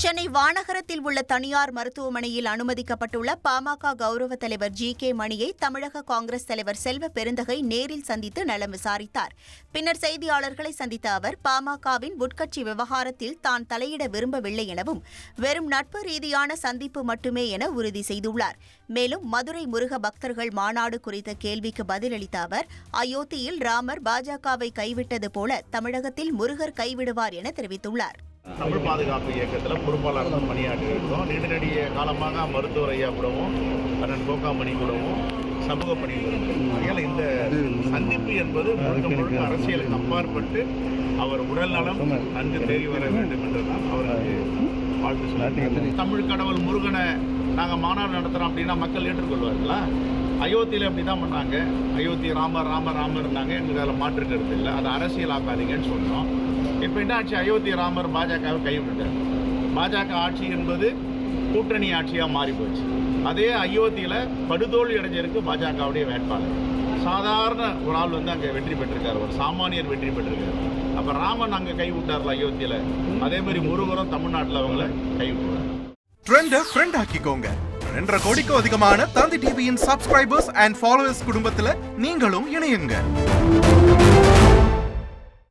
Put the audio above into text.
சென்னை வானகரத்தில் உள்ள தனியார் மருத்துவமனையில் அனுமதிக்கப்பட்டுள்ள பாமக கௌரவ தலைவர் ஜி.கே. மணியை தமிழக காங்கிரஸ் தலைவர் செல்வ பெருந்தகை நேரில் சந்தித்து நலம் விசாரித்தார். பின்னர் செய்தியாளர்களை சந்தித்த அவர் பாமகவின் உட்கட்சி விவகாரத்தில் தான் தலையிட விரும்பவில்லை எனவும் வெறும் நட்பு ரீதியான சந்திப்பு மட்டுமே என உறுதி செய்துள்ளார். மேலும் மதுரை முருக பக்தர்கள் மாநாடு குறித்த கேள்விக்கு பதிலளித்த அவர் அயோத்தியில் ராமர் பாஜகவை கைவிட்டது போல தமிழகத்தில் முருகர் கைவிடுவார் என தெரிவித்துள்ளார். தமிழ் பாதுகாப்பு இயக்கத்தில் பொறுப்பாளர்கள் பணியாற்றி இருக்கோம். நீண்ட காலமாக மருத்துவர் ஐயா கூடவும் அண்ணன் கோகாமணி கூடவும் சமூக பணியில் இருக்கிறோம். இந்த சந்திப்பு என்பது முழுக்க முழுக்க அரசியலுக்கு அப்பாற்பட்டு அவர் உடல் நலம் நன்கு தேறி வர வேண்டும் என்றுதான் அவருக்கு வாழ்த்து சொல்லுங்கள். தமிழ் கடவுள் முருகனை நாங்கள் மாநாடு நடத்துகிறோம் அப்படின்னா மக்கள் ஏற்றுக்கொள்வார்களா? அயோத்தியில் அப்படி தான் பண்ணாங்க. அயோத்தி ராமர் ராமர் ராமர்னாங்க. எங்களுக்கு அதில் மாற்று கருத்து இல்லை. அதை அரசியலாக்காதீங்கன்னு சொன்னோம். இப்போ என்ன ஆட்சி? அயோத்தி ராமர் பாஜகவை கைவிட்டார். பாஜக ஆட்சி என்பது கூட்டணி ஆட்சியாக மாறி போச்சு. அதே அயோத்தியில் படுதோல்வி அடைஞ்சிருக்கு பாஜகவுடைய வேட்பாளர். சாதாரண ஒரு ஆள் அங்கே வெற்றி பெற்றிருக்காரு, ஒரு சாமானியர் வெற்றி பெற்றிருக்காரு. அப்போ ராமன் அங்கே கைவிட்டார்ல அயோத்தியில், அதே மாதிரி முருகரும் தமிழ்நாட்டில் அவங்கள கைவிட்டார். ட்ரெண்டை ஃப்ரெண்ட் ஆக்கிக்கோங்க. 2.5 கோடிக்கும் அதிகமான தந்தி டிவியின் சப்ஸ்கிரைபர்ஸ் அண்ட் ஃபாலோவர்ஸ் குடும்பத்தில் நீங்களும் இணையுங்க.